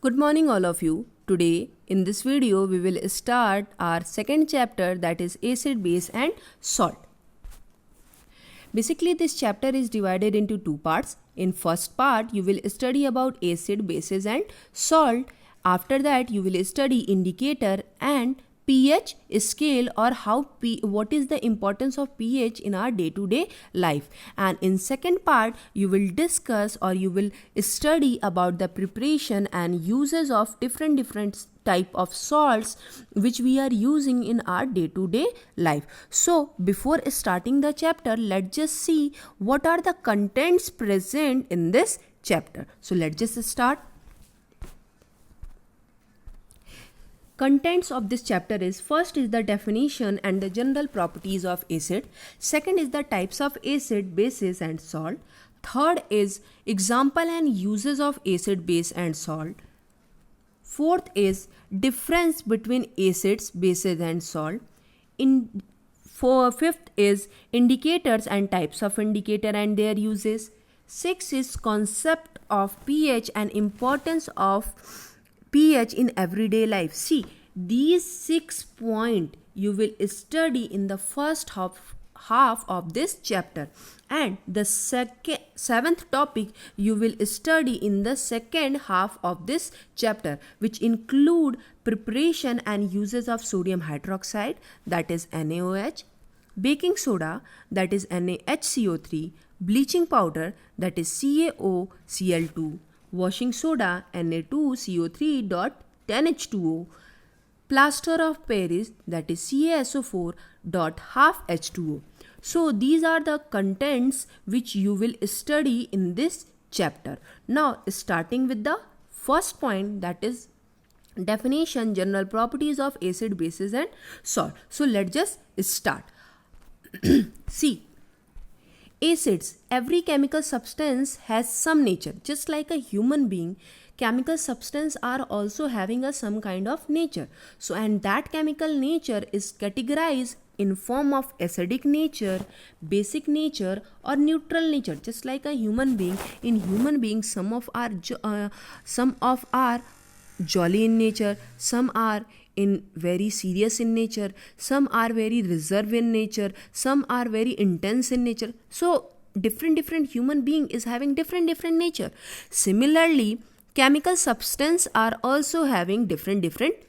Good morning all of you. Today in this video we will start our second chapter, that is acid, base and salt. Basically this chapter is divided into two parts. In first part you will study about acid, bases and salt. After that you will study indicator and pH scale, or what is the importance of pH in our day-to-day life. And in second part you will discuss, or you will study about the preparation and uses of different type of salts which we are using in our day-to-day life. So before starting the chapter, let's just see what are the contents present in this chapter. So let's just start. Contents of this chapter is: first is the definition and the general properties of acid, second is the types of acid, bases and salt, third is example and uses of acid, base and salt, fourth is difference between acids, bases and salt, fifth is indicators and types of indicator and their uses, sixth is concept of pH and importance of pH in everyday life. See, these 6 points you will study in the first half of this chapter, and the seventh topic you will study in the second half of this chapter, which include preparation and uses of sodium hydroxide, that is NaOH, baking soda, that is NaHCO3, bleaching powder, that is CaOCl2, washing soda Na2CO3.10H2O, plaster of Paris, that is CaSO4.12H2O. So these are the contents which you will study in this chapter. Now starting with the first point, that is definition, general properties of acid, bases and salt. So let's just start. See, acids, every chemical substance has some nature. Just like a human being, chemical substances are also having some kind of nature. So, and that chemical nature is categorized in form of acidic nature, basic nature or neutral nature. Just like a human being, in human beings some of are jolly in nature, some are in very serious in nature, some are very reserved in nature, some are very intense in nature. So different human being is having different nature. Similarly, chemical substance are also having different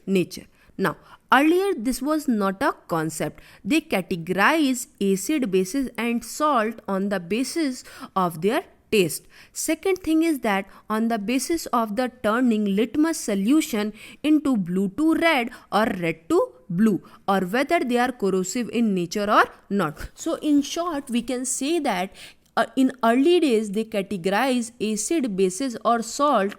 nature. Now earlier this was not a concept. They categorize acid, bases and salt on the basis of their taste. Second thing is that on the basis of the turning litmus solution into blue to red or red to blue, or whether they are corrosive in nature or not. So in short we can say that in early days they categorize acid, bases or salt,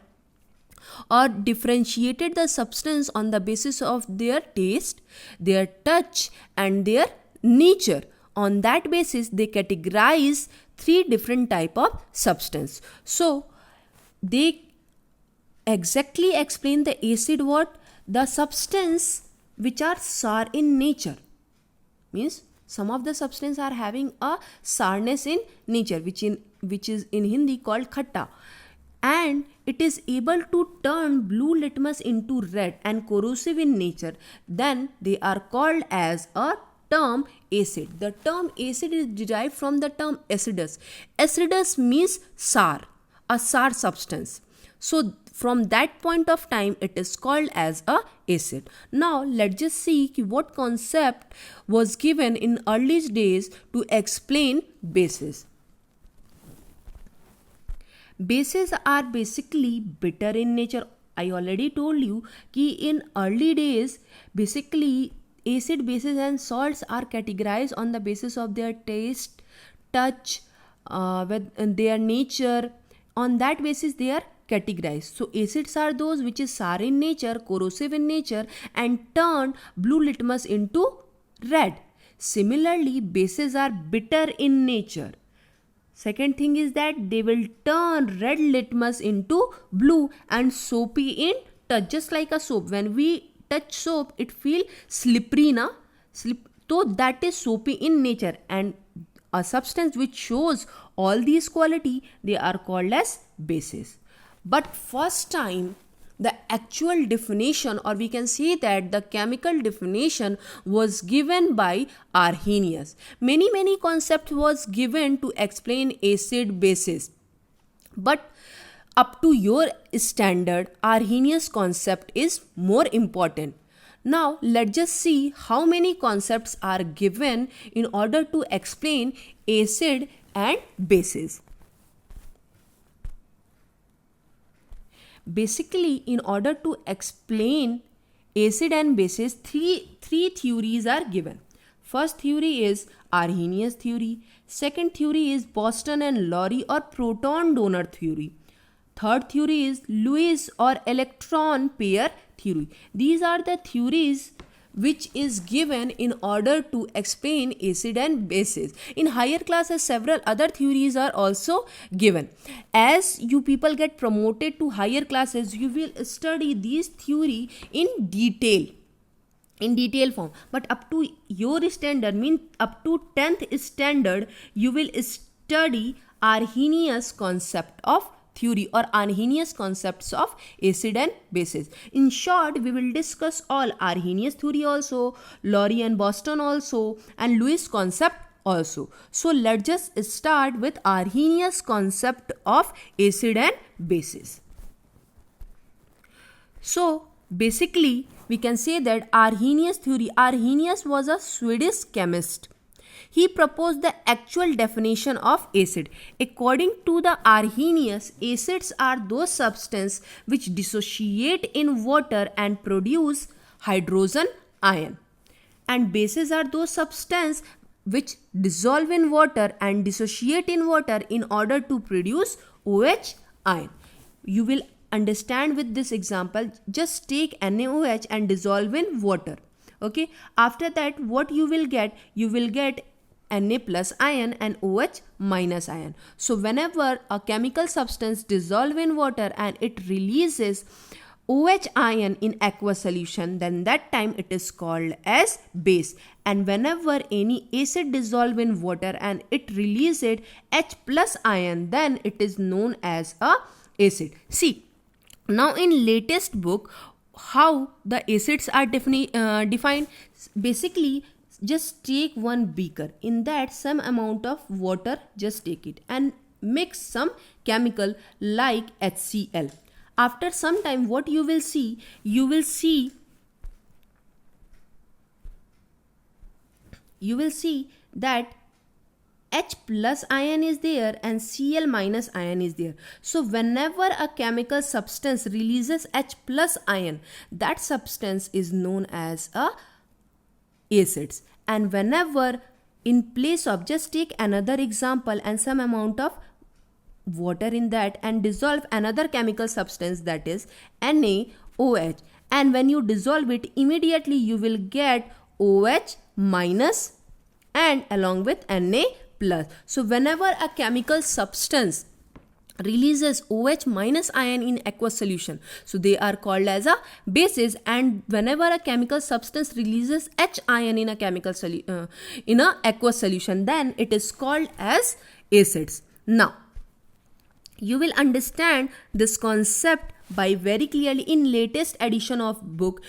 or differentiated the substance on the basis of their taste, their touch and their nature. On that basis they categorize 3 different type of substance. So they exactly explain the acid, what the substance which are sour in nature, means some of the substance are having a sourness in nature, which is in Hindi called khatta, and it is able to turn blue litmus into red and corrosive in nature, then they are called as a term acid. The term acid is derived from the term acidus. Acidus means sour, a sour substance. So from that point of time it is called as a acid. Now let's just see what concept was given in early days to explain bases. Bases are basically bitter in nature. I already told you कि in early days basically acid, bases and salts are categorized on the basis of their taste, touch, with their nature. On that basis they are categorized. So acids are those which is sour in nature, corrosive in nature and turn blue litmus into red. Similarly, bases are bitter in nature. Second thing is that they will turn red litmus into blue and soapy in touch, just like a soap. When we touch soap it feel slippery na, so that is soapy in nature, and a substance which shows all these quality they are called as bases. But first time the actual definition, or we can say that the chemical definition, was given by Arrhenius. Many concepts was given to explain acid bases, but up to your standard, Arrhenius concept is more important. Now let's just see how many concepts are given in order to explain acid and bases. Basically, in order to explain acid and bases, three theories are given. First theory is Arrhenius theory. Second theory is Boston and Lowry or proton donor theory. Third theory is Lewis or electron pair theory. These are the theories which is given in order to explain acid and bases. In higher classes, several other theories are also given. As you people get promoted to higher classes, you will study these theory in detail form, but up to your standard, mean up to 10th standard, you will study Arrhenius concept of theory or Arrhenius concepts of acid and bases. In short, we will discuss all Arrhenius theory also, Lowry and Boston also, and Lewis concept also. So let's just start with Arrhenius concept of acid and bases. So basically, we can say that Arrhenius theory, Arrhenius was a Swedish chemist. He proposed the actual definition of acid. According to the Arrhenius, acids are those substances which dissociate in water and produce hydrogen ion. And bases are those substances which dissolve in water and dissociate in water in order to produce OH ion. You will understand with this example. Just take NaOH and dissolve in water. Okay. After that, what you will get? You will get Na plus ion and OH minus ion. So whenever a chemical substance dissolve in water and it releases OH ion in aqueous solution, then that time it is called as base. And whenever any acid dissolve in water and it releases H plus ion, then it is known as a acid. See, now in latest book, how the acids are defined. Basically, just take one beaker, in that some amount of water, just take it and mix some chemical like HCl. After some time, what you will see? You will see that H plus ion is there and Cl minus ion is there. So whenever a chemical substance releases H plus ion, that substance is known as a acids. And whenever in place of, just take another example and some amount of water in that and dissolve another chemical substance, that is NaOH, and when you dissolve it, immediately you will get OH minus and along with Na plus. So whenever a chemical substance releases OH minus ion in aqueous solution, so they are called as a bases. And whenever a chemical substance releases H ion in a in a aqueous solution, then it is called as acids. Now you will understand this concept by very clearly in latest edition of book.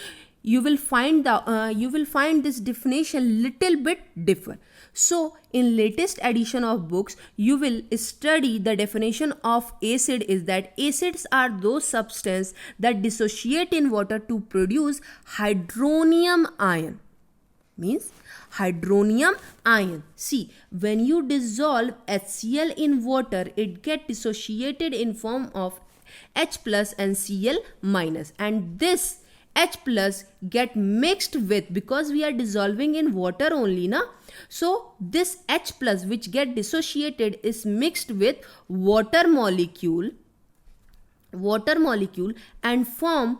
You will find this definition little bit differ. So in latest edition of books, you will study the definition of acid is that acids are those substances that dissociate in water to produce hydronium ion. Means hydronium ion. See, when you dissolve HCl in water, it get dissociated in form of H plus and Cl minus, and this H plus get mixed with, because we are dissolving in water only, na? So this H plus which get dissociated is mixed with water molecule and form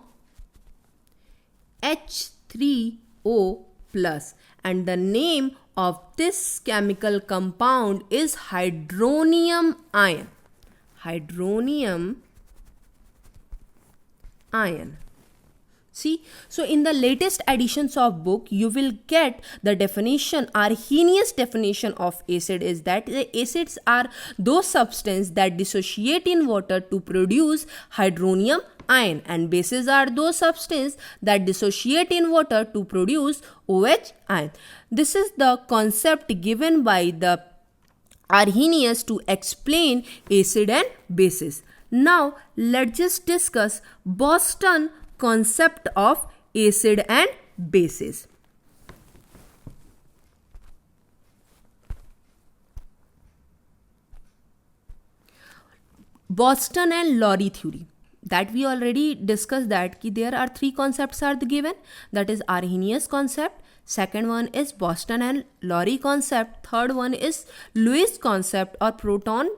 H3O plus, and the name of this chemical compound is hydronium ion. See, so in the latest editions of book, you will get the definition, Arrhenius definition of acid is that the acids are those substances that dissociate in water to produce hydronium ion, and bases are those substances that dissociate in water to produce OH ion. This is the concept given by the Arrhenius to explain acid and bases. Now let's just discuss Boston concept of acid and bases. Boston and Lowry theory, that we already discussed that there are three concepts are given, that is Arrhenius concept, second one is Boston and Lowry concept, third one is Lewis concept or proton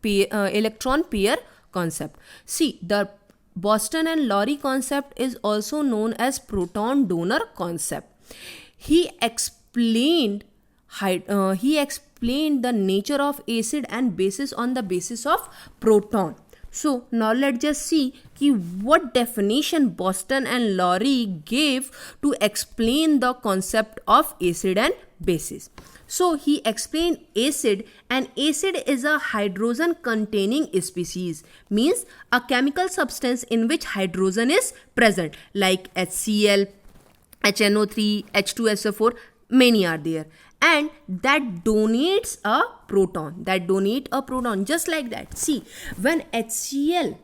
electron pair concept. See, the Boston and Lowry concept is also known as proton donor concept. He explained the nature of acid and bases on the basis of proton. So now let's just see what definition Boston and Lowry gave to explain the concept of acid and bases. So he explained acid, and acid is a hydrogen containing species, means a chemical substance in which hydrogen is present, like HCl, HNO3, H2SO4, many are there, and that donates a proton, just like that. See, when HCl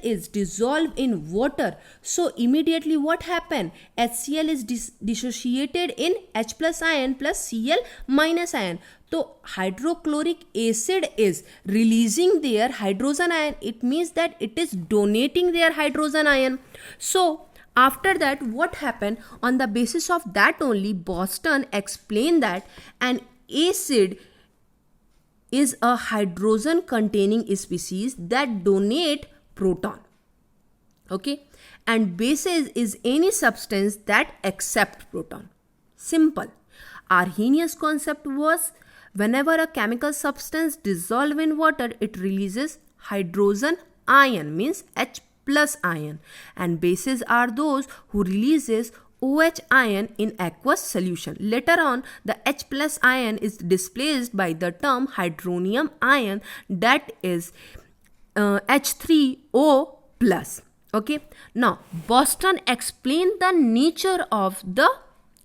is dissolved in water, so immediately what happened? HCl is dissociated in H plus ion plus Cl minus ion. So hydrochloric acid is releasing their hydrogen ion. It means that it is donating their hydrogen ion. So after that, what happened? On the basis of that only, Boston explained that an acid is a hydrogen containing species that donate proton. Okay, and bases is any substance that accept proton. Simple. Arrhenius concept was whenever a chemical substance dissolve in water, it releases hydrogen ion, means H plus ion, and bases are those who releases OH ion in aqueous solution. Later on, the H plus ion is displaced by the term hydronium ion, that is H3O plus. Okay, now Boston explained the nature of the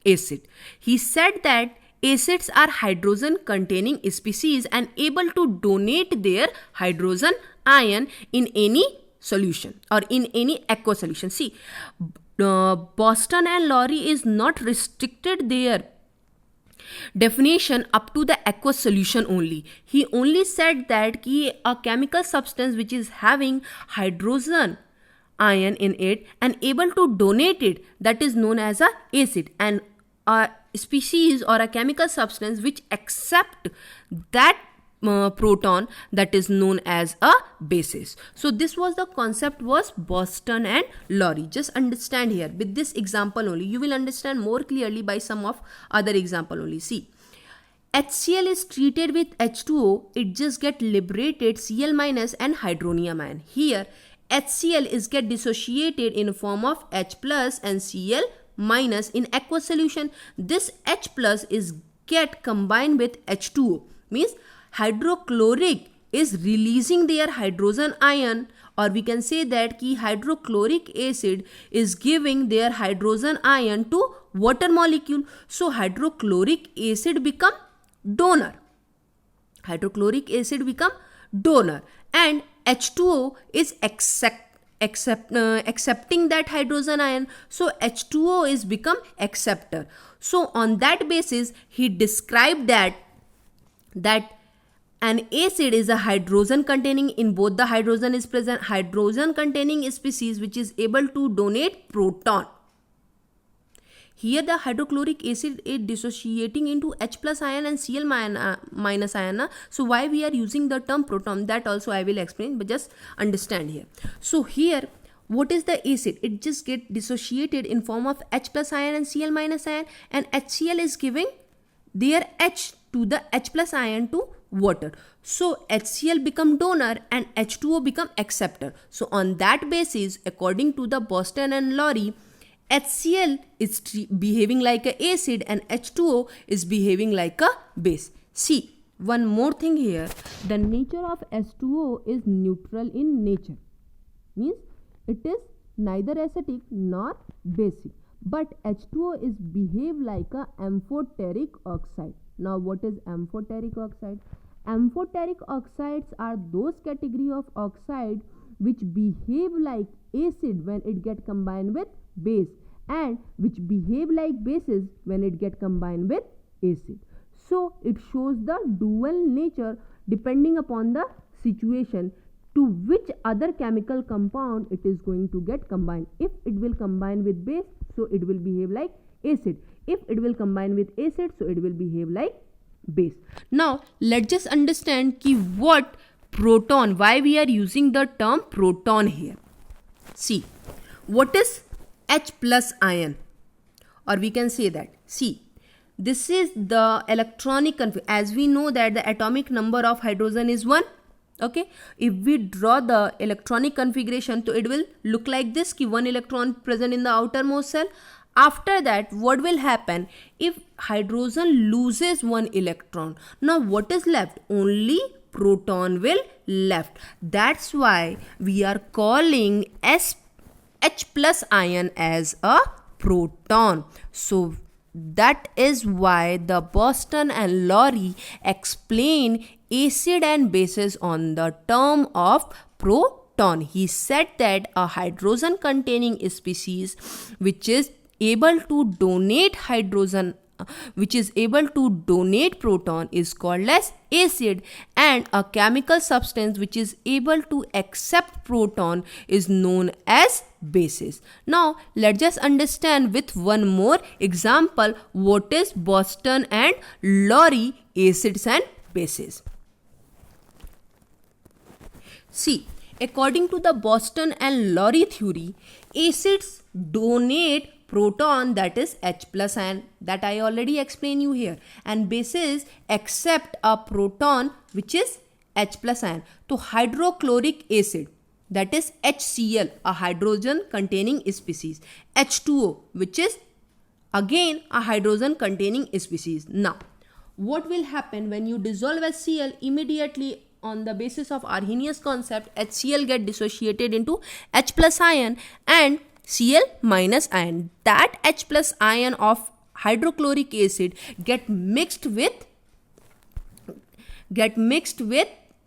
acid. He said that acids are hydrogen containing species and able to donate their hydrogen ion in any solution or in any aqueous solution. See, Boston and Lowry is not restricted their definition up to the aqueous solution only. He only said that a chemical substance which is having hydrogen ion in it and able to donate it, that is known as a acid, and a species or a chemical substance which accept that proton, that is known as a basis. So this was the concept was Boston and Lowry. Just understand here with this example only, you will understand more clearly by some of other example only. See, HCl is treated with H2O, it just get liberated Cl minus and hydronium ion. Here HCl is get dissociated in form of H plus and Cl minus in aqueous solution. This H plus is get combined with H2O, means hydrochloric is releasing their hydrogen ion, or we can say that hydrochloric acid is giving their hydrogen ion to water molecule. So hydrochloric acid become donor. Hydrochloric acid become donor, and H2O is accepting that hydrogen ion. So H2O is become acceptor. So on that basis, he described that an acid is a hydrogen containing, in both the hydrogen is present, hydrogen containing species which is able to donate proton. Here the hydrochloric acid is dissociating into H plus ion and Cl minus ion. So why we are using the term proton, that also I will explain, but just understand here. So here what is the acid? It just get dissociated in form of H plus ion and Cl minus ion, and HCl is giving their H to the H plus ion to water. So HCl become donor and H2O become acceptor. So on that basis, according to the Boston and Lowry, HCl is behaving like a acid and H2O is behaving like a base. See, one more thing here. The nature of H2O is neutral in nature. Means it is neither acidic nor basic. But H2O is behave like a amphoteric oxide. Now what is amphoteric oxide? Amphoteric oxides are those category of oxide which behave like acid when it get combined with base and which behave like bases when it get combined with acid. So it shows the dual nature depending upon the situation to which other chemical compound it is going to get combined. If it will combine with base, so it will behave like acid. If it will combine with acid, so it will behave like base. Now let's just understand ki what proton, why we are using the term proton here. See, what is H plus ion, or we can say that, see, this is the electronic configuration. As we know that the atomic number of hydrogen is 1. Okay, if we draw the electronic configuration, so it will look like this, ki 1 electron present in the outermost shell. After that, what will happen if hydrogen loses 1 electron? Now what is left? Only proton will left. That's why we are calling H plus ion as a proton. So that is why the Boston and Lowry explain acid and bases on the term of proton. He said that a hydrogen containing species which is able to donate hydrogen, which is able to donate proton, is called as acid, and a chemical substance which is able to accept proton is known as bases. Now let's just understand with one more example what is Boston and Lowry acids and bases. See, according to the Boston and Lowry theory, acids donate proton, that is H plus ion, that I already explained you here, and bases accept a proton which is H plus ion. So hydrochloric acid, that is HCl, a hydrogen containing species, H2O, which is again a hydrogen containing species. Now what will happen when you dissolve HCl? Immediately on the basis of Arrhenius concept, HCl get dissociated into H plus ion and Cl minus ion. That H plus ion of hydrochloric acid get mixed with,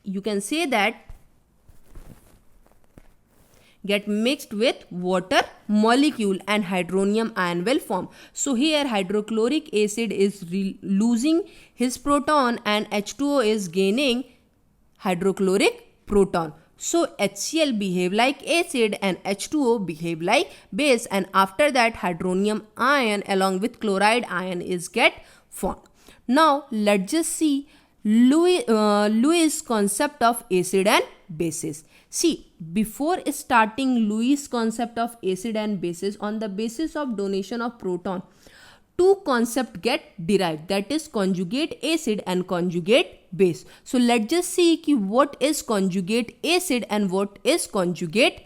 you can say that, get mixed with water molecule and hydronium ion will form. So here hydrochloric acid is losing his proton and H2O is gaining hydrochloric proton. So HCl behave like acid and H2O behave like base, and after that hydronium ion along with chloride ion is get formed. Now let's just see Lewis concept of acid and bases. See, before starting Lewis concept of acid and bases, on the basis of donation of proton, two concepts get derived, that is conjugate acid and conjugate base. So let's just see ki what is conjugate acid and what is conjugate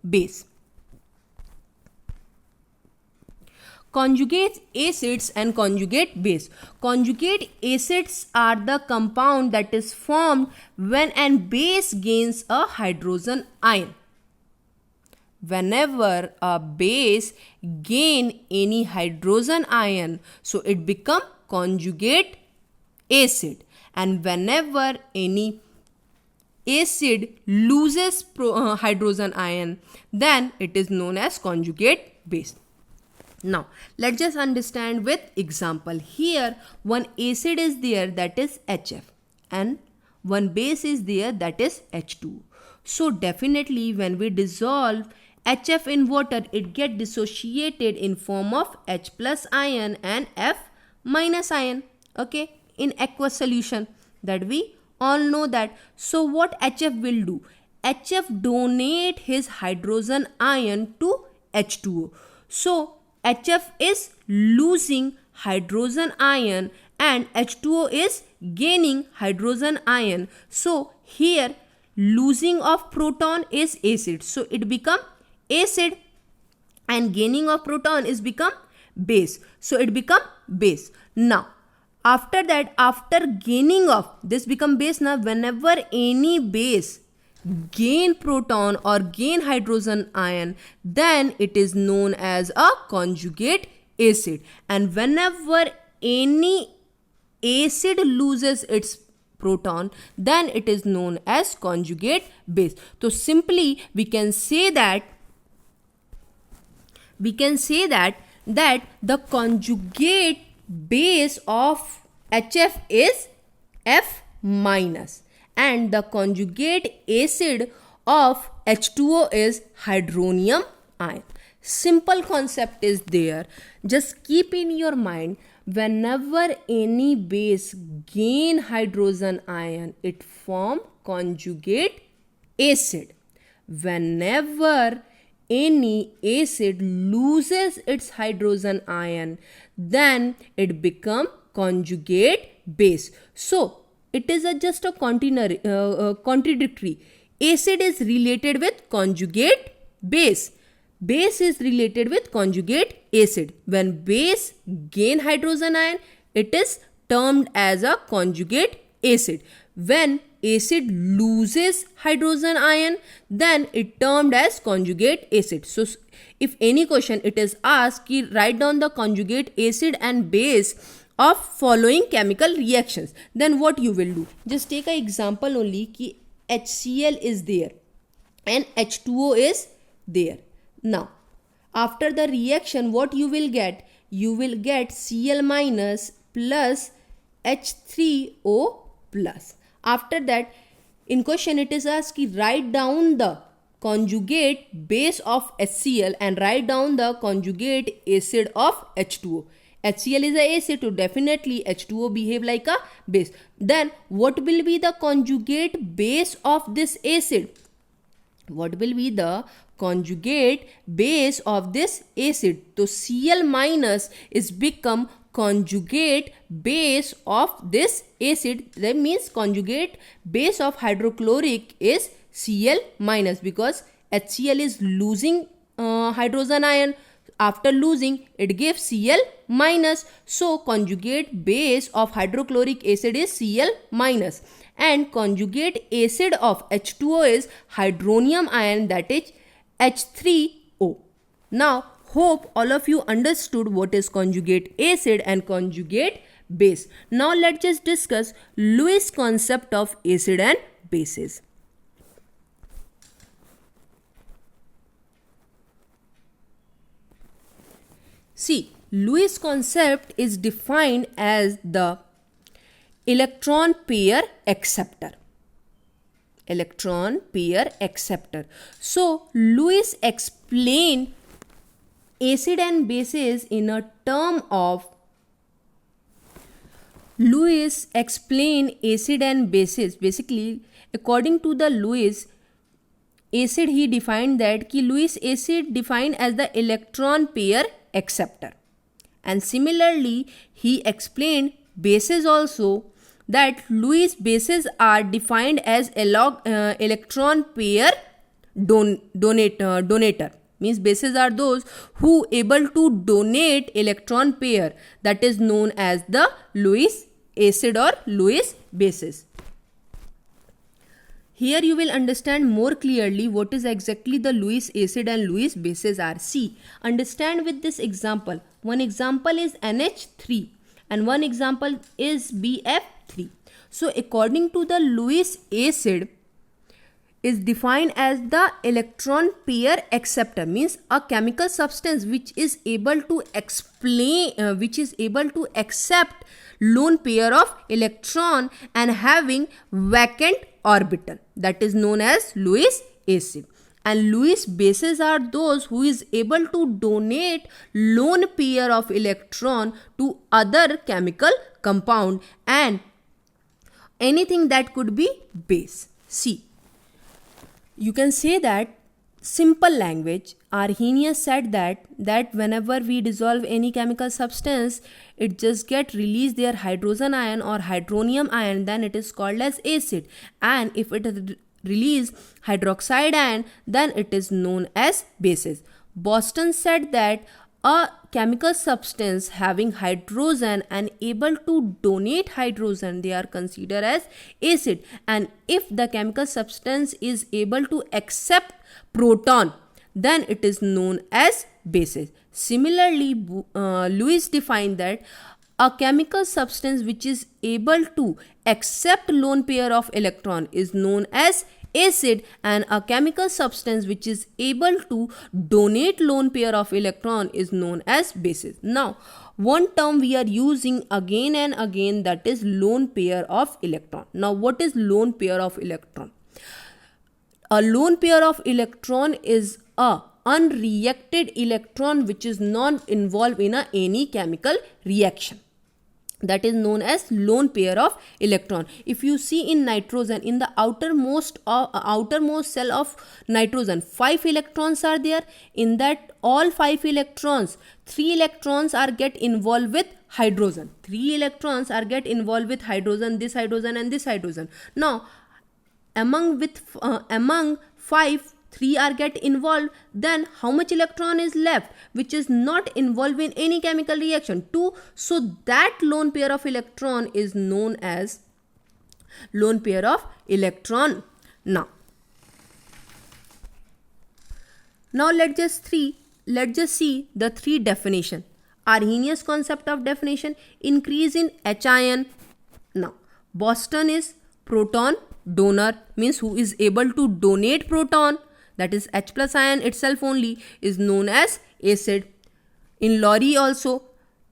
base. Conjugate acids and conjugate base. Conjugate acids are the compound that is formed when an base gains a hydrogen ion. Whenever a base gain any hydrogen ion, so it become conjugate acid, and whenever any acid loses hydrogen ion, then it is known as conjugate base. Now let's just understand with example. Here one acid is there, that is HF, and one base is there, that is H2. So definitely when we dissolve HF in water, it get dissociated in form of H plus ion and F minus ion, okay, in aqueous solution, that we all know that. So what HF will do? HF donate his hydrogen ion to H2O. So HF is losing hydrogen ion and H2O is gaining hydrogen ion. So here losing of proton is acid, so it become acid. and gaining of proton is become base. So it become base. Now after that, after gaining of this become base. Now whenever any base gain proton or gain hydrogen ion, then it is known as a conjugate acid. And whenever any acid loses its proton, then it is known as conjugate base. So simply we can say that that the conjugate base of HF is F minus, and the conjugate acid of H2O is hydronium ion. Simple concept is there. Just keep in your mind, whenever any base gain hydrogen ion, it form conjugate acid. Whenever any acid loses its hydrogen ion, then it become conjugate base. So it is just a contradictory. Acid is related with conjugate base. Base is related with conjugate acid. When base gain hydrogen ion, it is termed as a conjugate acid. When acid loses hydrogen ion, then it termed as conjugate acid. So if any question it is asked, write down the conjugate acid and base of following chemical reactions, then what you will do? Just take an example only ki HCl is there and H2O is there. Now after the reaction, what you will get? You will get Cl minus plus H3O plus. After that, in question it is asked ki write down the conjugate base of HCl and write down the conjugate acid of H2O. HCl is a acid, so definitely H2O behave like a base. Then what will be the conjugate base of this acid? What will be the conjugate base of this acid? So Cl minus is become conjugate base of this acid. That means conjugate base of hydrochloric is Cl minus, because HCl is losing hydrogen ion. After losing, it gives Cl minus. So conjugate base of hydrochloric acid is Cl minus, and conjugate acid of H2O is hydronium ion, that is H3O. Now hope all of you understood what is conjugate acid and conjugate base. Now let's just discuss Lewis concept of acid and bases. See, Lewis concept is defined as the electron pair acceptor. Electron pair acceptor. So Lewis explained acid and bases in a term of Lewis explained acid and bases. Basically, according to the Lewis acid, he defined that ki Lewis acid defined as the electron pair acceptor. And similarly, he explained bases also, that Lewis bases are defined as electron pair donator. Means bases are those who able to donate electron pair, that is known as the Lewis acid or Lewis bases. Here you will understand more clearly what is exactly the Lewis acid and Lewis bases are. See, understand with this example. One example is NH3 and one example is BF3. So according to the Lewis acid is defined as the electron pair acceptor, means a chemical substance which is able to accept lone pair of electron and having vacant orbital, that is known as Lewis acid. And Lewis bases are those who is able to donate lone pair of electron to other chemical compound and anything that could be base. See, you can say that simple language, Arrhenius said that whenever we dissolve any chemical substance, it just get release their hydrogen ion or hydronium ion, then it is called as acid. And if it release hydroxide ion, then it is known as bases. Boston said that a chemical substance having hydrogen and able to donate hydrogen, they are considered as acid, and if the chemical substance is able to accept proton, then it is known as bases. Similarly, Lewis defined that a chemical substance which is able to accept lone pair of electron is known as acid, and a chemical substance which is able to donate lone pair of electron is known as bases. Now, one term we are using again and again, that is lone pair of electron. Now, what is lone pair of electron? A lone pair of electron is a unreacted electron which is not involved in any chemical reaction. That is known as lone pair of electron. If you see in nitrogen, in the outermost cell of nitrogen, 5 electrons are there. In that all 5 electrons, 3 electrons are get involved with hydrogen. 3 electrons are get involved with hydrogen, this hydrogen and this hydrogen. Now, among 5, 3 are get involved, then how much electron is left which is not involved in any chemical reaction? 2. So that lone pair of electron is known as lone pair of electron. Now let's just see the 3 definition. Arrhenius concept of definition: increase in H ion. Now, Boston is proton donor, means who is able to donate proton, that is H plus ion itself only, is known as acid. In Lowry also,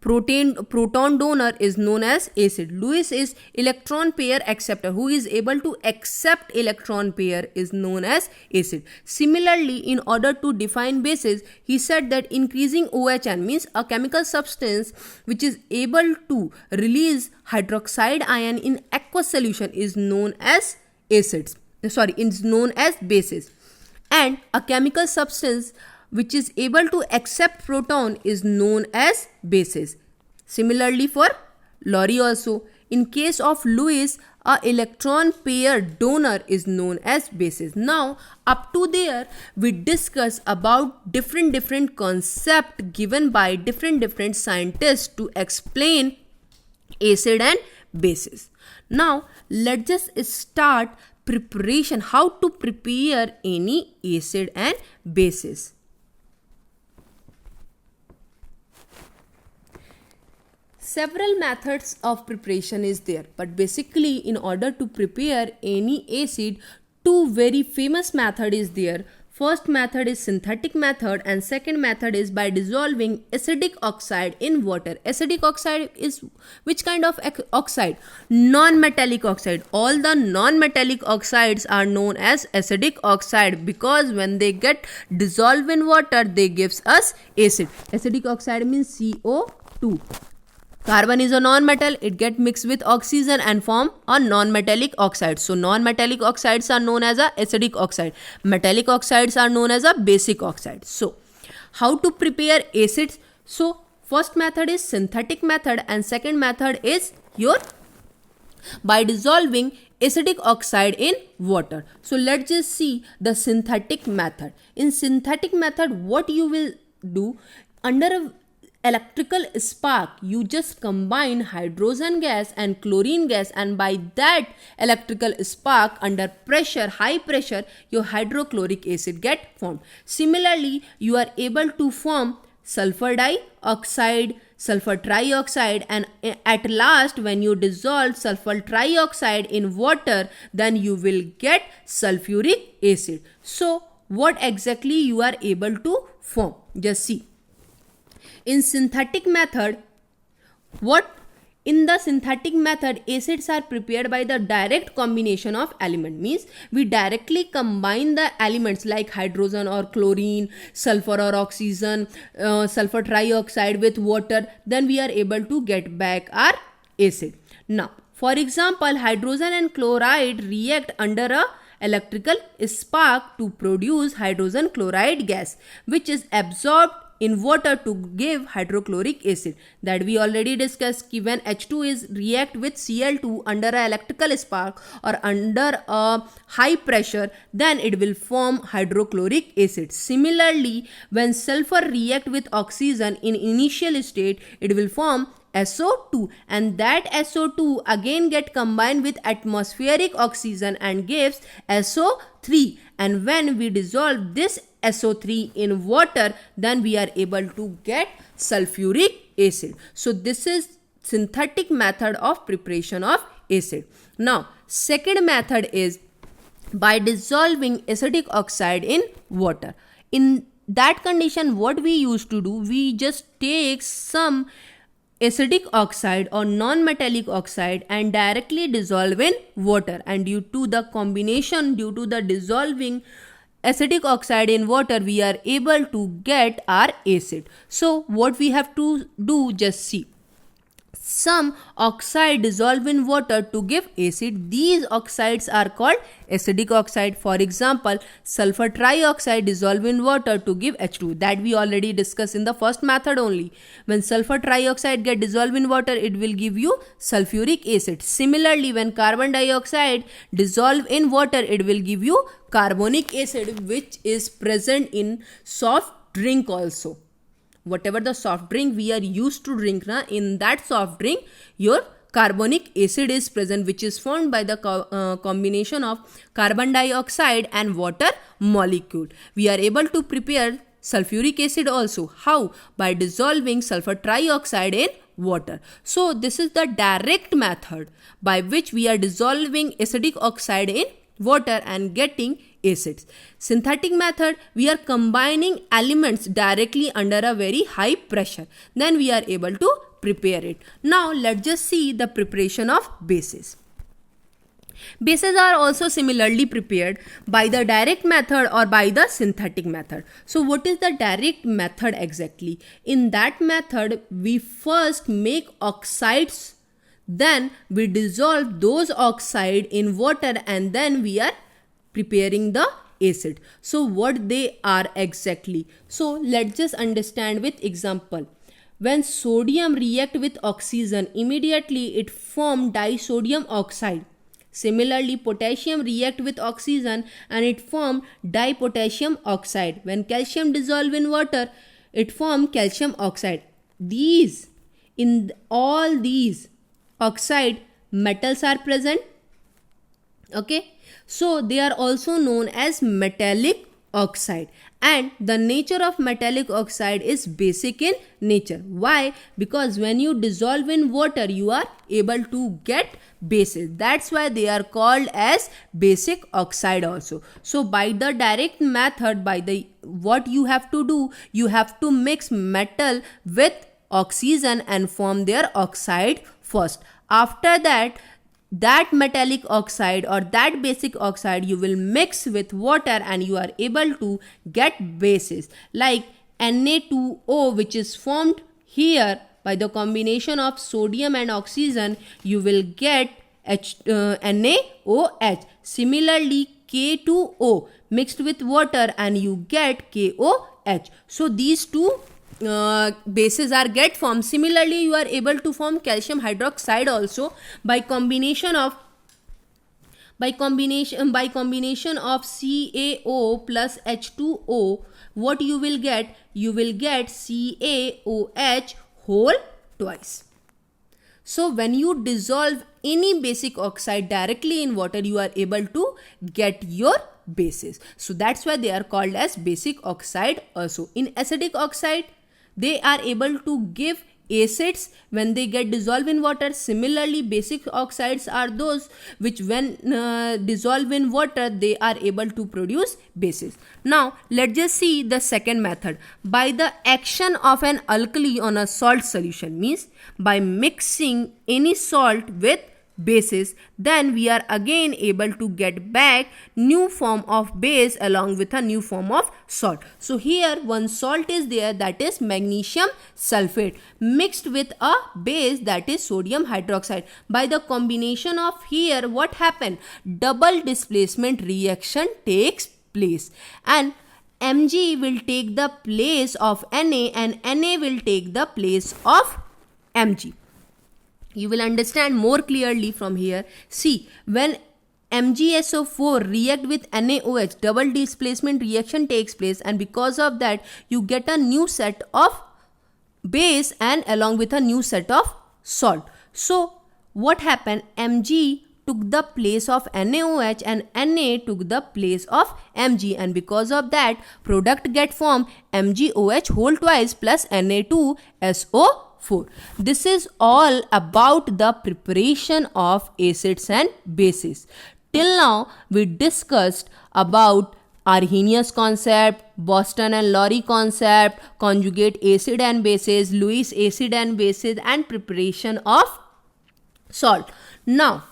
proton donor is known as acid. Lewis is electron pair acceptor, who is able to accept electron pair, is known as acid. Similarly, in order to define bases, he said that increasing OH means a chemical substance which is able to release hydroxide ion in aqueous solution is known as is known as bases. And a chemical substance which is able to accept proton is known as bases. Similarly for Lowry also, in case of Lewis, a electron pair donor is known as bases. Now, up to there, we discuss about different concept given by different scientists to explain acid and bases. Now, let's just start preparation, how to prepare any acid and bases. Several methods of preparation is there, but basically in order to prepare any acid, 2 very famous method is there. First method is synthetic method and second method is by dissolving acidic oxide in water. Acidic oxide is which kind of oxide? Non-metallic oxide. All the non-metallic oxides are known as acidic oxide because when they get dissolved in water, they gives us acid. Acidic oxide means CO2. Carbon is a non-metal, it get mixed with oxygen and form a non-metallic oxide. So non-metallic oxides are known as a acidic oxide. Metallic oxides are known as a basic oxide. So how to prepare acids? So first method is synthetic method and second method is your by dissolving acidic oxide in water. So let's just see the synthetic method. In synthetic method, what you will do, under a electrical spark, you just combine hydrogen gas and chlorine gas, and by that electrical spark, under pressure, high pressure, your hydrochloric acid get formed. Similarly, you are able to form sulfur dioxide, sulfur trioxide, and at last when you dissolve sulfur trioxide in water, then you will get sulfuric acid. So what exactly you are able to form? Just see. In synthetic method, in the synthetic method, acids are prepared by the direct combination of element. Means we directly combine the elements like hydrogen or chlorine, sulfur or oxygen, sulfur trioxide with water. Then we are able to get back our acid. Now, for example, hydrogen and chloride react under a electrical spark to produce hydrogen chloride gas, which is absorbed in water to give hydrochloric acid. That we already discussed कि when H2 is react with Cl2 under a electrical spark or under a high pressure, then it will form hydrochloric acid. Similarly, when sulfur react with oxygen in initial state, it will form SO2, and that SO2 again get combined with atmospheric oxygen and gives SO3, and when we dissolve this SO3 in water, then we are able to get sulfuric acid. So this is synthetic method of preparation of acid. Now second method is by dissolving acidic oxide in water. In that condition, what we used to do, we just take some acidic oxide or non-metallic oxide and directly dissolve in water, and due to the dissolving acidic oxide in water, we are able to get our acid. So what we have to do, just see. Some oxide dissolve in water to give acid. These oxides are called acidic oxide. For example, sulfur trioxide dissolve in water to give H2. That we already discussed in the first method only. When sulfur trioxide get dissolved in water, it will give you sulfuric acid. Similarly, when carbon dioxide dissolve in water, it will give you carbonic acid, which is present in soft drink also. Whatever the soft drink we are used to drink, in that soft drink, your carbonic acid is present, which is formed by the combination of carbon dioxide and water molecule. We are able to prepare sulfuric acid also. How? By dissolving sulfur trioxide in water. So this is the direct method by which we are dissolving acidic oxide in water and getting acids. Synthetic method, we are combining elements directly under a very high pressure. Then we are able to prepare it. Now let's just see the preparation of bases. Bases are also similarly prepared by the direct method or by the synthetic method. So what is the direct method exactly? In that method, we first make oxides, then we dissolve those oxide in water, and then we are preparing the acid. So what they are exactly? So let's just understand with example. When sodium react with oxygen, immediately it form disodium oxide. Similarly, potassium react with oxygen and it form dipotassium oxide. When calcium dissolve in water, it form calcium oxide. In all these oxide, metals are present. Okay, so they are also known as metallic oxide, and the nature of metallic oxide is basic in nature. Why? Because when you dissolve in water, you are able to get bases. That's why they are called as basic oxide also. So by the direct method, what you have to do, you have to mix metal with oxygen and form their oxide first. After that metallic oxide or that basic oxide you will mix with water and you are able to get bases like Na2O, which is formed here by the combination of sodium and oxygen. You will get NaOH. Similarly, K2O mixed with water and you get KOH. So these two bases are get formed. Similarly, you are able to form calcium hydroxide also by combination of CaO plus H2O. What you will get? You will get CaOH whole twice. So when you dissolve any basic oxide directly in water, you are able to get your bases. So that's why they are called as basic oxide also. In acidic oxide, they are able to give acids when they get dissolved in water. Similarly, basic oxides are those which when dissolved in water, they are able to produce bases. Now let's just see the second method. By the action of an alkali on a salt solution, means by mixing any salt with bases, then we are again able to get back new form of base along with a new form of salt. So here one salt is there, that is magnesium sulfate, mixed with a base, that is sodium hydroxide. By the combination of here, what happened? Double displacement reaction takes place, and Mg will take the place of Na and Na will take the place of Mg. You will understand more clearly from here. See, when MgSO4 react with NaOH, double displacement reaction takes place, and because of that you get a new set of base and along with a new set of salt. So what happened? Mg took the place of NaOH and Na took the place of Mg, and because of that product get formed MgOH whole twice plus Na2SO4. This is all about the preparation of acids and bases. Till now we discussed about Arrhenius concept, Boston and Lowry concept, conjugate acid and bases, Lewis acid and bases, and preparation of salt. Now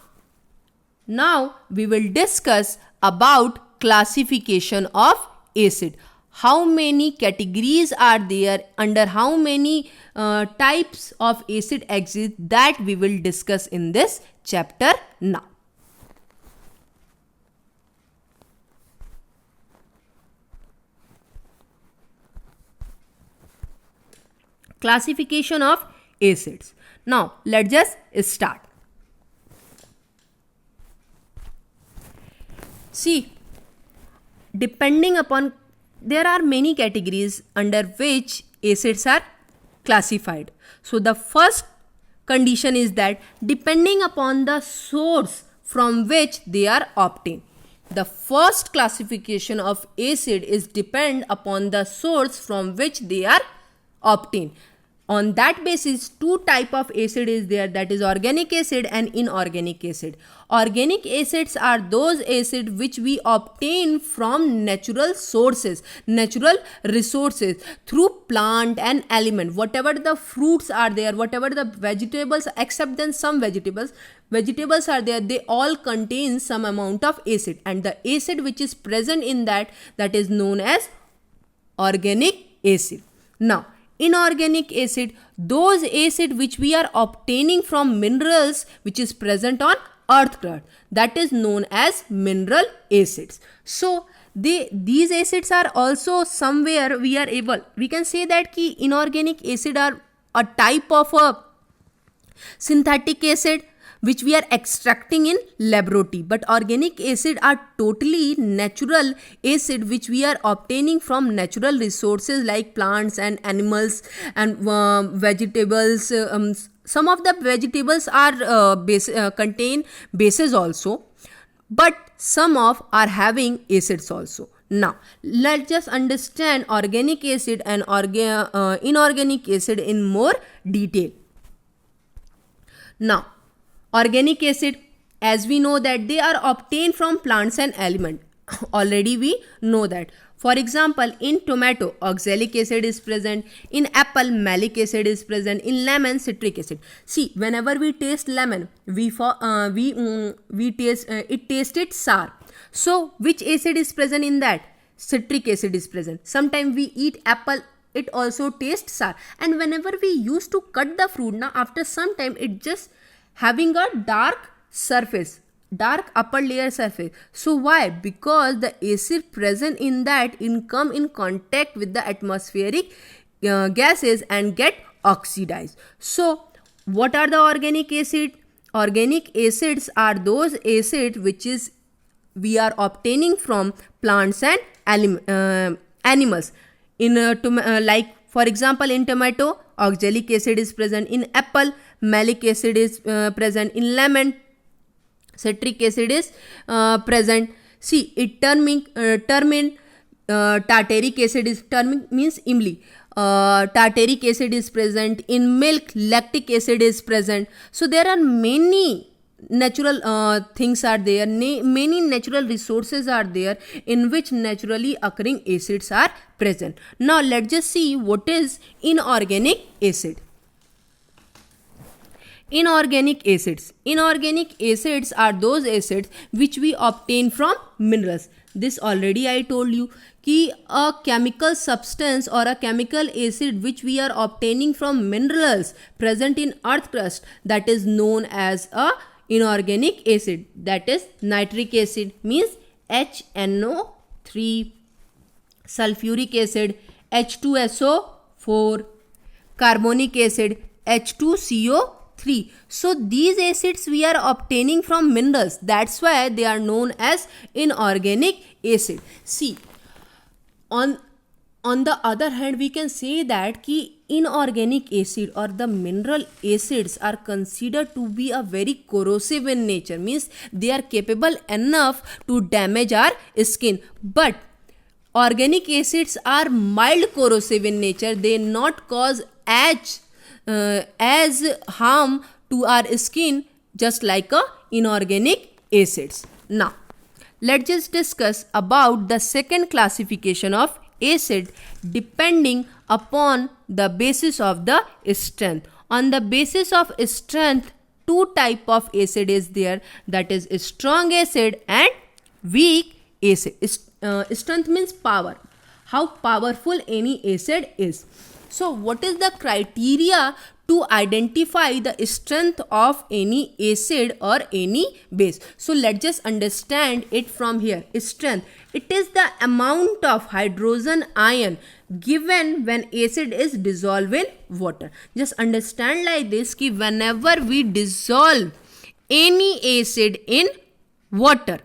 we will discuss about classification of acid. How many categories are there, under how many types of acid exist, that we will discuss in this chapter now. Classification of acids. Now let's just start. See, depending upon, there are many categories under which acids are classified. So the first condition is that depending upon the source from which they are obtained. The first classification of acid is depend upon the source from which they are obtained. On that basis, two type of acid is there, that is organic acid and inorganic acid. Organic acids are those acids which we obtain from natural sources, natural resources, through plant and element. Whatever the fruits are there, whatever the vegetables, except then some vegetables are there, they all contain some amount of acid, and the acid which is present in that is known as organic acid. Now inorganic acid, those acid which we are obtaining from minerals which is present on earth crust, that is known as mineral acids. So these acids are also somewhere we can say that ki inorganic acid are a type of a synthetic acid which we are extracting in laboratory, but organic acid are totally natural acid which we are obtaining from natural resources like plants and animals and vegetables. Some of the vegetables are contain bases also, but some of are having acids also. Now let's just understand organic acid and inorganic acid in more detail. Now organic acid, as we know that they are obtained from plants and element. Already we know that. For example, in tomato, oxalic acid is present. In apple, malic acid is present. In lemon, citric acid. See, whenever we taste lemon, we taste it tasted sour. So, which acid is present in that? Citric acid is present. Sometimes we eat apple, it also tastes sour. And whenever we used to cut the fruit, now after some time, it just having a dark surface, dark upper layer surface. So why? Because the acid present in that come in contact with the atmospheric gases and get oxidized. So what are the organic acid? Organic acids are those acids which is we are obtaining from plants and animals. In like for example, in tomato, oxalic acid is present. In apple, malic acid is present. In lemon, citric acid is present. See, it tartaric acid is, tartaric means imli. Tartaric acid is present. In milk, lactic acid is present. So there are many natural things are there, many natural resources are there in which naturally occurring acids are present. Now let's just see what is inorganic acid. Inorganic acids. Inorganic acids are those acids which we obtain from minerals. This already I told you कि a chemical substance or a chemical acid which we are obtaining from minerals present in earth crust, that is known as a inorganic acid. That is nitric acid means HNO3, sulfuric acid H2SO4, carbonic acid H2CO3. So these acids we are obtaining from minerals, that's why they are known as inorganic acid. See, on the other hand, we can say that ki inorganic acid or the mineral acids are considered to be a very corrosive in nature, means they are capable enough to damage our skin. But organic acids are mild corrosive in nature, they not cause as harm to our skin just like a inorganic acids. Now let's just discuss about the second classification of acid depending upon the basis of the strength. On the basis of strength, two type of acid is there, that is strong acid and weak acid. Strength means power, how powerful any acid is. So what is the criteria to identify the strength of any acid or any base? So let's just understand it from here. Strength, it is the amount of hydrogen ion given when acid is dissolved in water. Just understand like this कि whenever we dissolve any acid in water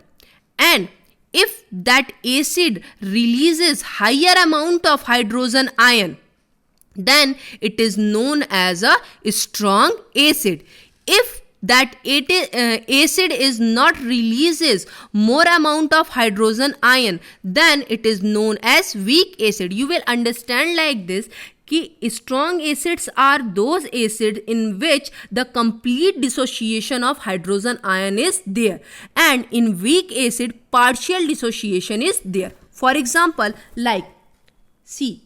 and if that acid releases higher amount of hydrogen ion, then it is known as a strong acid. If that acid is not releases more amount of hydrogen ion, then it is known as weak acid. You will understand like this कि strong acids are those acids in which the complete dissociation of hydrogen ion is there, and in weak acid partial dissociation is there. For example, like see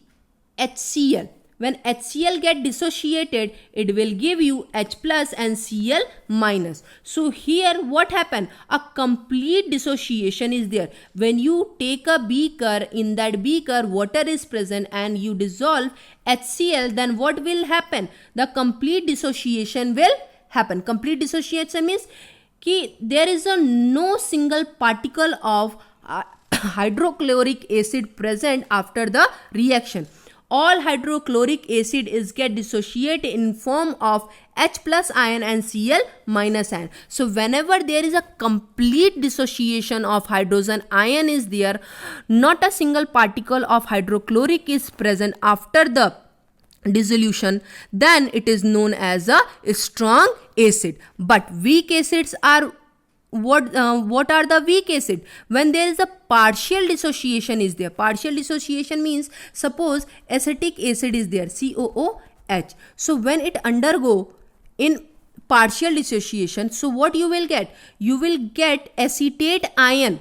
HCl. When HCl get dissociated, it will give you H plus and Cl minus. So here what happened? A complete dissociation is there. When you take a beaker, in that beaker water is present and you dissolve HCl, then what will happen? The complete dissociation will happen. Complete dissociation means कि there is a no single particle of hydrochloric acid present after the reaction. All hydrochloric acid is get dissociated in form of H plus ion and Cl minus ion. So whenever there is a complete dissociation of hydrogen ion is there, not a single particle of hydrochloric is present after the dissolution, then it is known as a strong acid. But weak acids are what are the weak acid? When there is a partial dissociation is there. Partial dissociation means suppose acetic acid is there, COOH. So when it undergo in partial dissociation, so what you will get? You will get acetate ion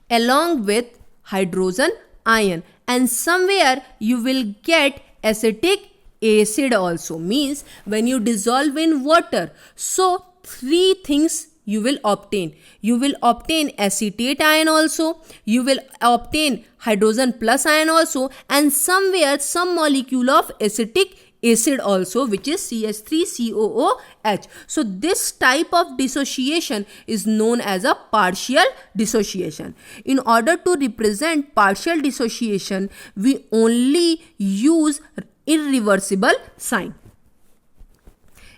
along with hydrogen ion, and somewhere you will get acetic acid also. Means when you dissolve in water, so three things you will obtain. You will obtain acetate ion also, you will obtain hydrogen plus ion also, and somewhere some molecule of acetic acid also, which is CH3COOH. So this type of dissociation is known as a partial dissociation. In order to represent partial dissociation, we only use irreversible sign.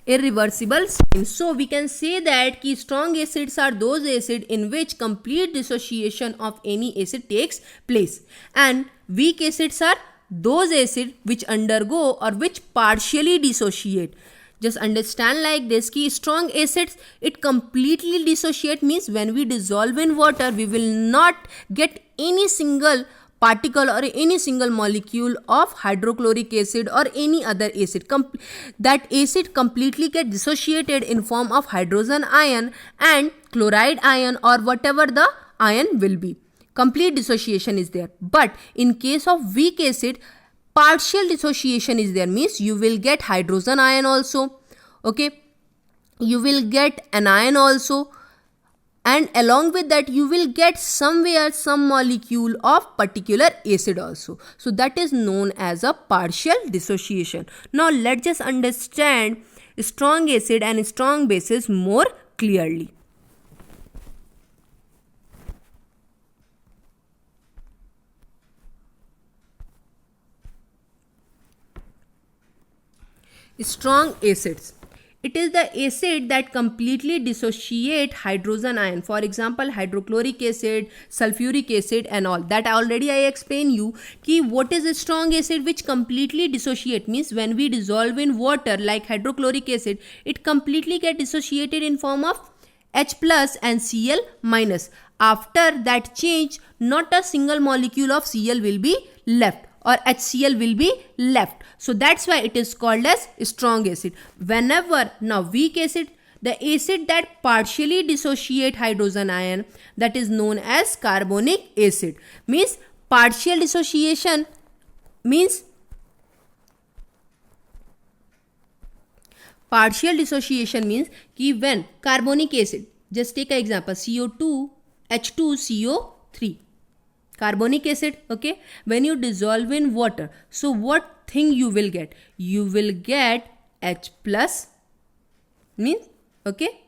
So we can say that ki strong acids are those acids in which complete dissociation of any acid takes place, and weak acids are those acids which undergo or which partially dissociate. Just understand like this ki strong acids, it completely dissociate, means when we dissolve in water we will not get any single particle or any single molecule of hydrochloric acid or any other acid. That acid completely get dissociated in form of hydrogen ion and chloride ion or whatever the ion will be. Complete dissociation is there. But in case of weak acid, partial dissociation is there, means you will get hydrogen ion also, okay, you will get anion also, and along with that you will get somewhere some molecule of particular acid also. So that is known as a partial dissociation. Now let's just understand strong acid and strong bases more clearly. Strong acids. It is the acid that completely dissociate hydrogen ion. For example, hydrochloric acid, sulfuric acid and all. That already I explained you कि what is a strong acid which completely dissociate, means when we dissolve in water like hydrochloric acid, it completely get dissociated in form of H plus and Cl minus. After that change, not a single molecule of Cl will be left or HCl will be left. So that's why it is called as strong acid. Whenever, now weak acid, the acid that partially dissociate hydrogen ion, that is known as carbonic acid. Means partial dissociation means कि when carbonic acid, just take an example, CO2 H2CO3, carbonic acid, okay, when you dissolve in water, so what thing you will get? You will get H plus, means, okay,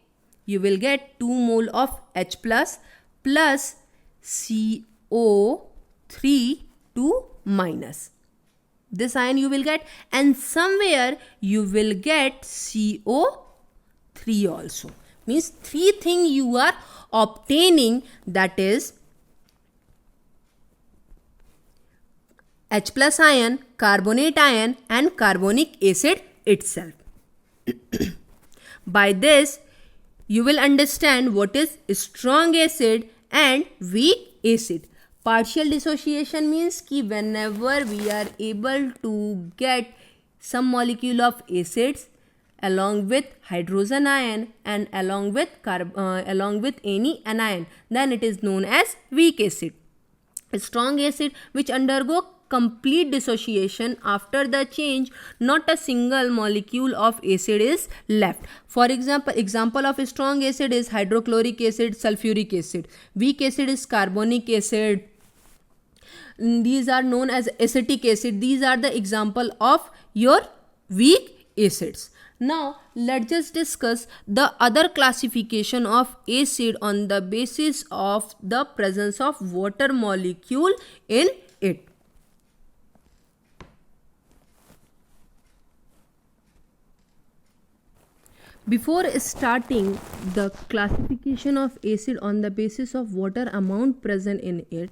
you will get 2 mole of H plus plus CO3 2 minus. This ion you will get, and somewhere you will get CO3 also. Means 3 things you are obtaining, that is H plus ion, carbonate ion and carbonic acid itself. By this, you will understand what is strong acid and weak acid. Partial dissociation means कि whenever we are able to get some molecule of acids along with hydrogen ion and along with any anion, then it is known as weak acid. Strong acid which undergo complete dissociation, after the change not a single molecule of acid is left. For example of strong acid is hydrochloric acid, sulfuric acid. Weak acid is carbonic acid. These are known as acetic acid. These are the example of your weak acids. Now let's just discuss the other classification of acid on the basis of the presence of water molecule in it. Before starting the classification of acid on the basis of water amount present in it,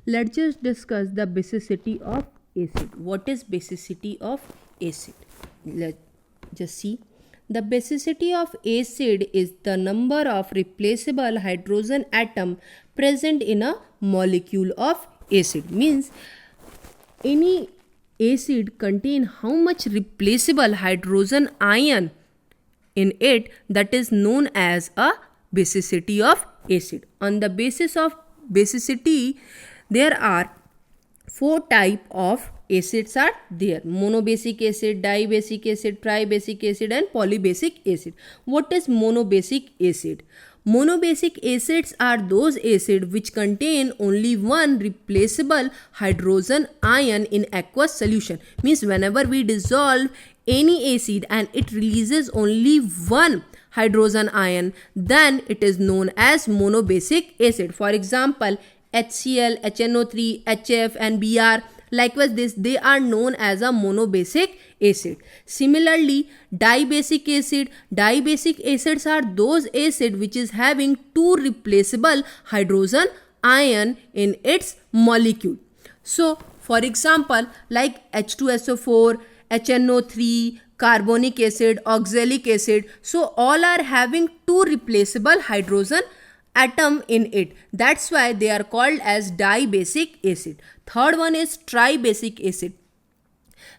let's just discuss the basicity of acid. What is basicity of acid? Let's just see. The basicity of acid is the number of replaceable hydrogen atom present in a molecule of acid. Means any acid contain how much replaceable hydrogen ion in it, that is known as a basicity of acid. On the basis of basicity, there are 4 types of acids are there: monobasic acid, dibasic acid, tribasic acid and polybasic acid. What is monobasic acid? Monobasic acids are those acids which contain only one replaceable hydrogen ion in aqueous solution. Means whenever we dissolve any acid and it releases only one hydrogen ion, then it is known as monobasic acid. For example, HCl, HNO3, HF and Br, likewise they are known as a monobasic acid. Similarly, dibasic acids are those acids which is having 2 replaceable hydrogen ion in its molecule. So for example, like H2SO4, HNO3, carbonic acid, oxalic acid, so all are having 2 replaceable hydrogen atom in it. That's why they are called as dibasic acid. Third one is tribasic acid.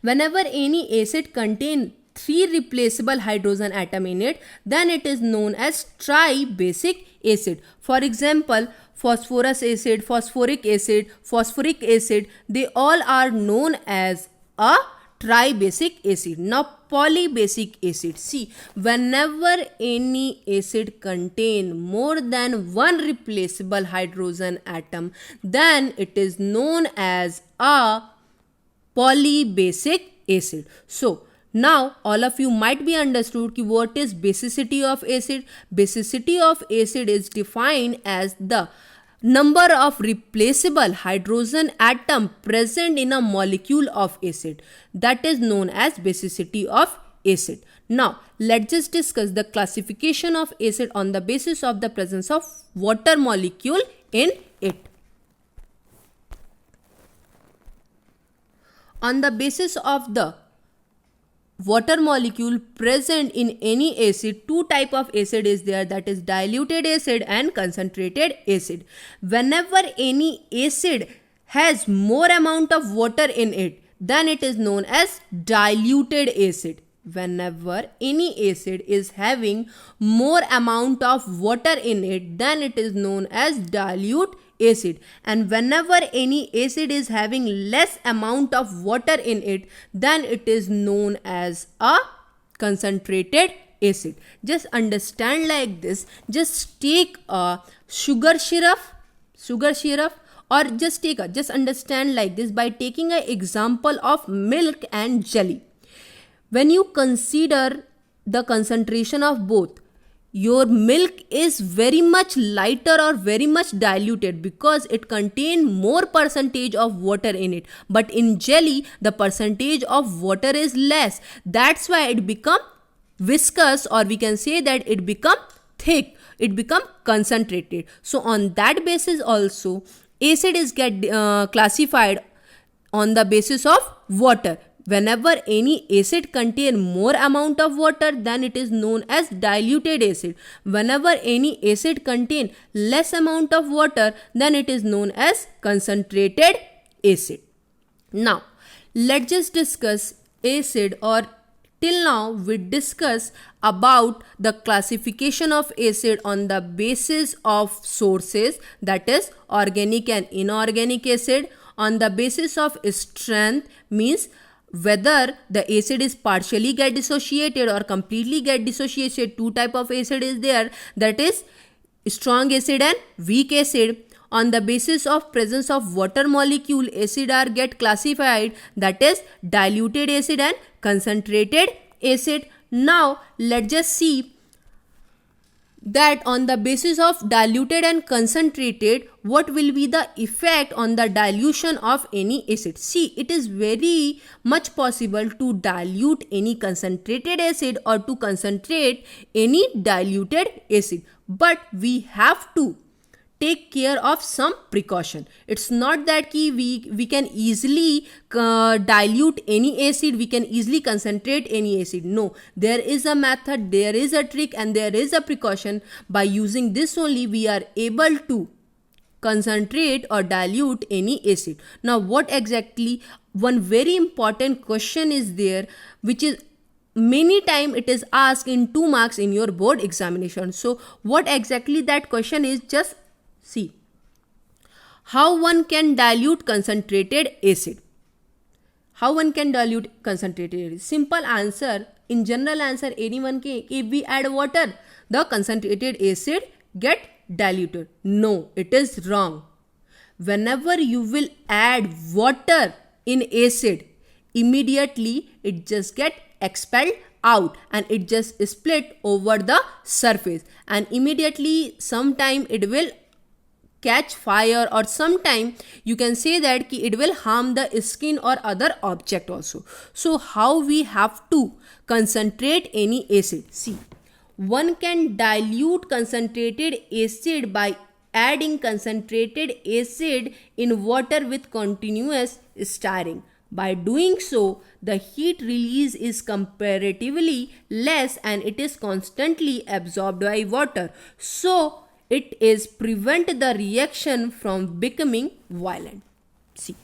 Whenever any acid contain 3 replaceable hydrogen atom in it, then it is known as tribasic acid. For example, phosphorus acid, phosphoric acid, phosphoric acid, they all are known as a tribasic acid. Now polybasic acid. See, whenever any acid contain more than one replaceable hydrogen atom, then it is known as a polybasic acid. So now all of you might be understood what is basicity of acid. Basicity of acid is defined as the number of replaceable hydrogen atom present in a molecule of acid. That is known as basicity of acid. Now let's just discuss the classification of acid on the basis of the presence of water molecule in it. On the basis of the water molecule present in any acid, two type of acid is there, that is diluted acid and concentrated acid. Whenever any acid has more amount of water in it, then it is known as diluted acid. Whenever any acid is having more amount of water in it, then it is known as dilute acid. And whenever any acid is having less amount of water in it, then it is known as a concentrated acid. Just understand like this. Just take a sugar syrup, or just understand like this by taking an example of milk and jelly. When you consider the concentration of both, your milk is very much lighter or very much diluted because it contains more percentage of water in it. But in jelly, the percentage of water is less. That's why it become viscous, or we can say that it become thick. It become concentrated. So on that basis also, acid is classified on the basis of water. Whenever any acid contain more amount of water, then it is known as diluted acid. Whenever any acid contain less amount of water, then it is known as concentrated acid. Now, let's just discuss acid, or till now we discuss about the classification of acid on the basis of sources, that is organic and inorganic acid. On the basis of strength, means whether the acid is partially get dissociated or completely get dissociated. Two type of acid is there, that is strong acid and weak acid. On the basis of presence of water molecule, acid are get classified, that is diluted acid and concentrated acid. Now let's just see that on the basis of diluted and concentrated, what will be the effect on the dilution of any acid. See, it is very much possible to dilute any concentrated acid or to concentrate any diluted acid, but we have to take care of some precaution. It's not that we can easily dilute any acid, we can easily concentrate any acid. No, there is a method, there is a trick, and there is a precaution. By using this only, we are able to concentrate or dilute any acid. Now what exactly, one very important question is there, which is many time it is asked in 2 marks in your board examination. So what exactly that question is, just see. How one can dilute concentrated acid? How one can dilute concentrated acid? Simple answer, in general answer anyone can, if we add water, the concentrated acid get diluted. No, it is wrong. Whenever you will add water in acid, immediately it just get expelled out and it just split over the surface, and immediately sometime it will catch fire, or sometime you can say that it will harm the skin or other object also. So how we have to concentrate any acid? See, one can dilute concentrated acid by adding concentrated acid in water with continuous stirring. By doing so, the heat release is comparatively less and it is constantly absorbed by water. So it is prevent the reaction from becoming violent. See,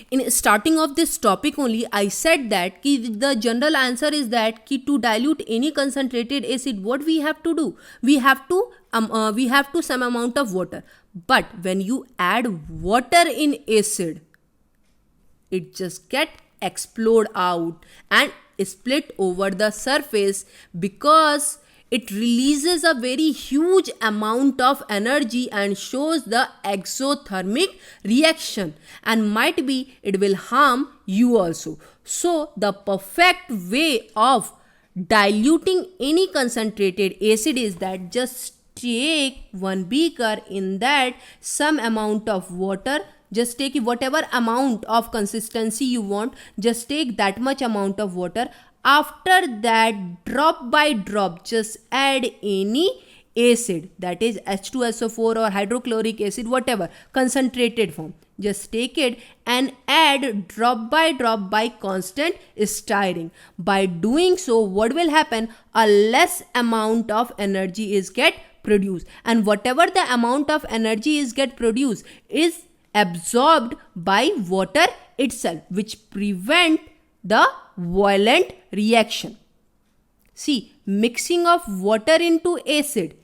in starting of this topic only, I said that the general answer is that to dilute any concentrated acid, what we have to do? We have to some amount of water. But when you add water in acid, it just get explode out and split over the surface, because it releases a very huge amount of energy and shows the exothermic reaction, and might be it will harm you also. So the perfect way of diluting any concentrated acid is that just take one beaker, in that some amount of water, just take whatever amount of consistency you want, just take that much amount of water. After that, drop by drop, just add any acid, that is H2SO4 or hydrochloric acid, whatever concentrated form. Just take it and add drop by constant stirring. By doing so, what will happen? A less amount of energy is get produced, and whatever the amount of energy is get produced is absorbed by water itself, which prevent the violent reaction. See, mixing of water into acid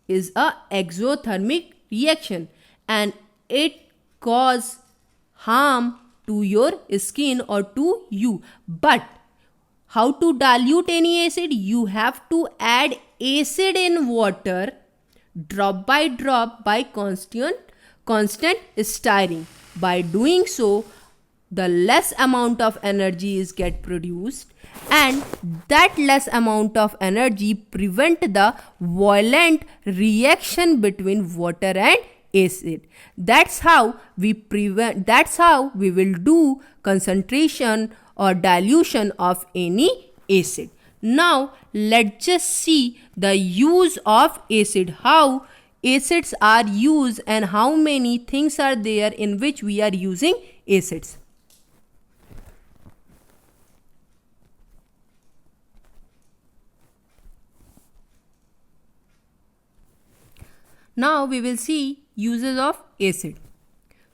is a exothermic reaction, and it cause harm to your skin or to you. But how to dilute any acid? You have to add acid in water drop by constant stirring. By doing so, the less amount of energy is get produced, and that less amount of energy prevent the violent reaction between water and acid. That's how we will do concentration or dilution of any acid. Now let's just see the use of acid, how acids are used and how many things are there in which we are using acids. Now we will see uses of acid.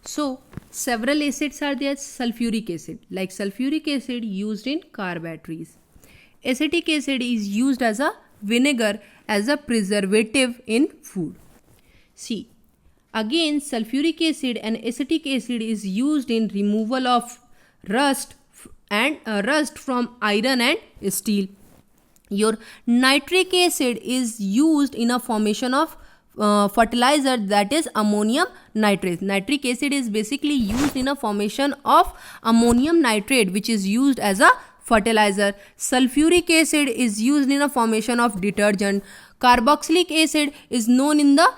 So several acids are there. Sulfuric acid, like sulfuric acid used in car batteries. Acetic acid is used as a vinegar, as a preservative in food. See, again sulfuric acid and acetic acid is used in removal of rust from iron and steel. Your nitric acid is used in a formation of fertilizer, that is ammonium nitrate. Nitric acid is basically used in a formation of ammonium nitrate, which is used as a fertilizer. Sulfuric acid is used in a formation of detergent. Carboxylic acid is known in the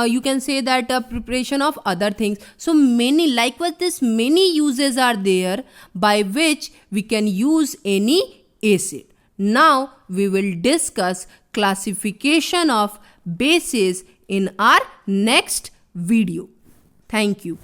you can say that preparation of other things. So many uses are there by which we can use any acid. Now we will discuss classification of bases in our next video. Thank you.